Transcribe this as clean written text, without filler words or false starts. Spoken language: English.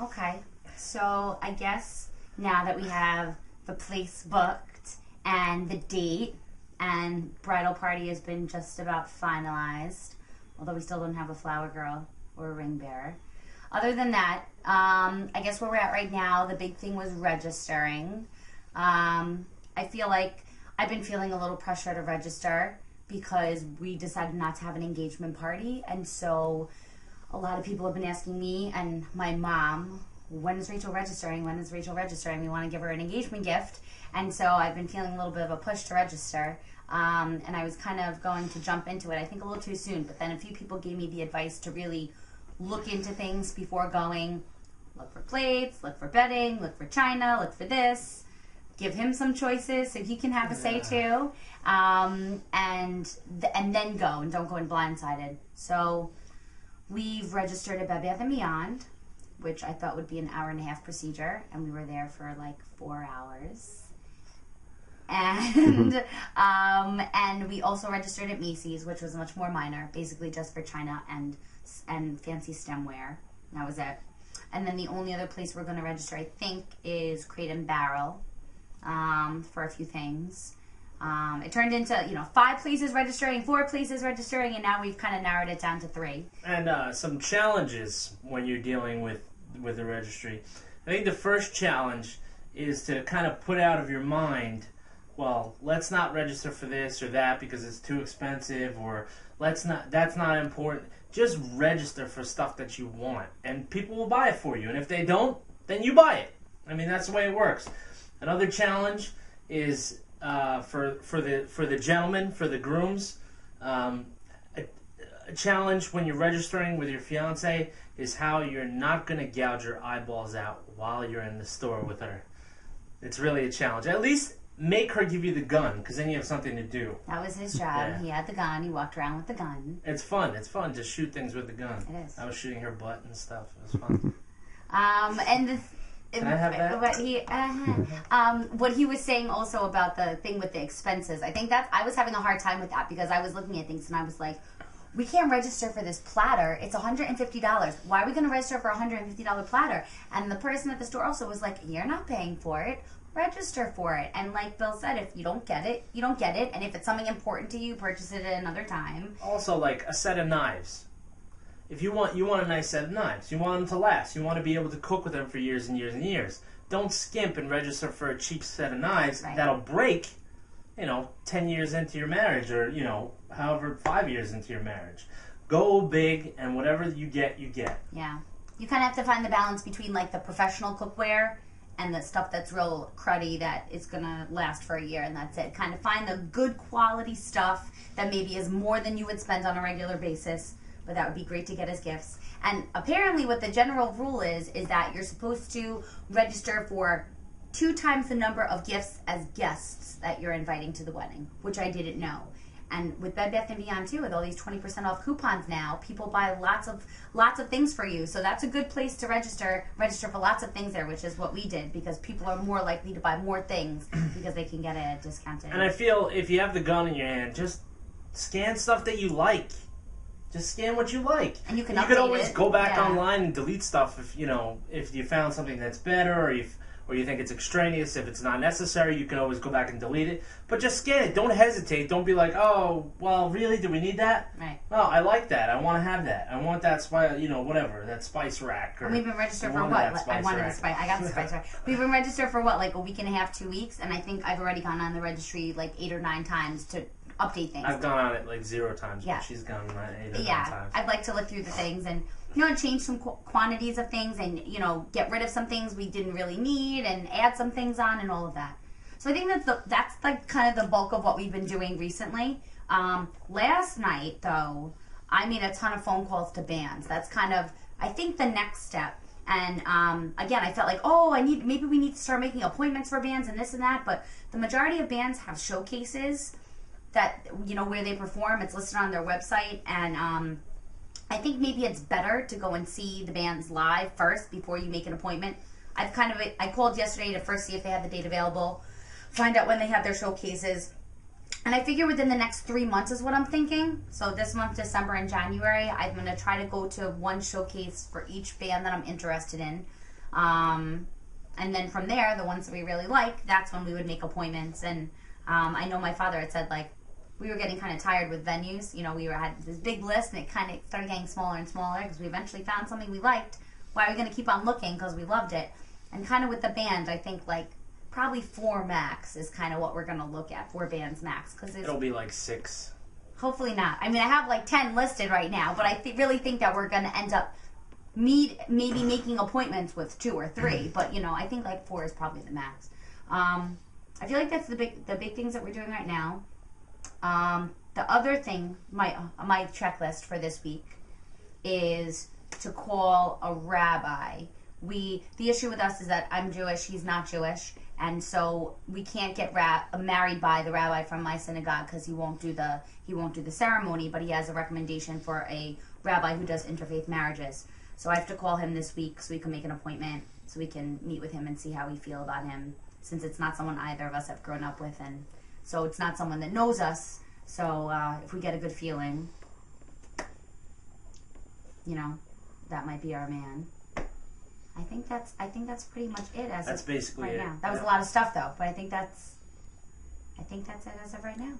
Okay. So I guess now that we have the place booked and the date and bridal party has been just about finalized, although we still don't have a flower girl or a ring bearer. Other than that, I guess where we're at right now, the big thing was registering. I feel like I've been feeling a little pressure to register because we decided not to have an engagement party, and so a lot of people have been asking me and my mom, when is Rachel registering? When is Rachel registering? We want to give her an engagement gift. And so I've been feeling a little bit of a push to register. And I was kind of going to jump into it, I think a little too soon. But then a few people gave me the advice to really look into things before going. Look for plates, look for bedding, look for china, look for this. Give him some choices so he can have a say too. And then go, and don't go in blindsided. So we've registered at Bed Bath & Beyond, which I thought would be an 1.5-hour procedure, and we were there for like 4 hours. And and we also registered at Macy's, which was much more minor, basically just for china and fancy stemware. That was it. And then the only other place we're going to register, I think, is Crate and Barrel for a few things. It turned into 5 places registering, 4 places registering, and now we've kind of narrowed it down to 3. And some challenges when you're dealing with the registry. I think the first challenge is to kind of put out of your mind, well, let's not register for this or that because it's too expensive, or that's not important. Just register for stuff that you want, and people will buy it for you. And if they don't, then you buy it. I mean, that's the way it works. Another challenge is for the gentlemen, for the grooms. A challenge when you're registering with your fiance is how you're not going to gouge your eyeballs out while you're in the store with her. It's really a challenge. At least make her give you the gun, because then you have something to do. That was his job. Yeah. He had the gun. He walked around with the gun. It's fun. It's fun to shoot things with the gun. It is. I was shooting her butt and stuff. It was fun. Can I have that? What he was saying also about the thing with the expenses, I think I was having a hard time with that because I was looking at things and I was like, we can't register for this platter. It's $150. Why are we going to register for a $150 platter? And the person at the store also was like, you're not paying for it. Register for it. And like Bill said, if you don't get it, you don't get it. And if it's something important to you, purchase it at another time. Also, like a set of knives. If you want a nice set of knives, you want them to last. You want to be able to cook with them for years and years and years. Don't skimp and register for a cheap set of knives that'll break, 10 years into your marriage, or however 5 years into your marriage. Go big, and whatever you get, you get. Yeah, you kind of have to find the balance between like the professional cookware and the stuff that's real cruddy that is gonna last for a year, and that's it. Kind of find the good quality stuff that maybe is more than you would spend on a regular basis. But that would be great to get as gifts. And apparently what the general rule is that you're supposed to register for 2 times the number of gifts as guests that you're inviting to the wedding, which I didn't know. And with Bed Bath & Beyond too, with all these 20% off coupons now, people buy lots of things for you. So that's a good place to register for lots of things there, which is what we did, because people are more likely to buy more things because they can get it discounted. And I feel if you have the gun in your hand, just scan stuff that you like. Just scan what you like. And you can always go back online and delete stuff if you found something that's better, or you think it's extraneous. If it's not necessary, you can always go back and delete it. But just scan it. Don't hesitate. Don't be like, oh, well, really? Do we need that? Right. Oh, I like that. I want to have that. I want that whatever, that spice rack. Or we've been registered for what? I got the spice rack. We've been registered for what, like a week and a half, 2 weeks, and I think I've already gone on the registry like 8 or 9 times to update things. I've gone on it like 0 times, but she's gone on it 8 or 9 times. I'd like to look through the things and change some quantities of things, and get rid of some things we didn't really need and add some things on and all of that. So I think that's like kind of the bulk of what we've been doing recently. Last night though, I made a ton of phone calls to bands. That's kind of, I think, the next step. And again, I felt like, maybe we need to start making appointments for bands and this and that. But the majority of bands have showcases that where they perform. It's listed on their website, and I think maybe it's better to go and see the bands live first before you make an appointment. I called yesterday to first see if they had the date available, find out when they have their showcases, and I figure within the next 3 months is what I'm thinking. So this month, December and January, I'm going to try to go to one showcase for each band that I'm interested in. And then from there, the ones that we really like, that's when we would make appointments. And I know my father had said, like, we were getting kind of tired with venues. You know, had this big list, and it kind of started getting smaller and smaller because we eventually found something we liked. Why are we going to keep on looking? Because we loved it. And kind of with the band, I think, like, probably 4 max is kind of what we're going to look at. 4 bands max. Cause it'll be like 6. Hopefully not. I mean, I have like 10 listed right now, but I really think that we're going to end up maybe making appointments with 2 or 3. But, you know, I think like 4 is probably the max. I feel like that's the big things that we're doing right now. The other thing, my checklist for this week is to call a rabbi. The issue with us is that I'm Jewish, he's not Jewish, and so we can't get married by the rabbi from my synagogue because he won't do the ceremony. But he has a recommendation for a rabbi who does interfaith marriages. So I have to call him this week so we can make an appointment so we can meet with him and see how we feel about him, since it's not someone either of us have grown up with, and so it's not someone that knows us. So if we get a good feeling, you know, that might be our man. I think that's pretty much it as that's of basically right it. now. That was a lot of stuff though, but I think that's it as of right now.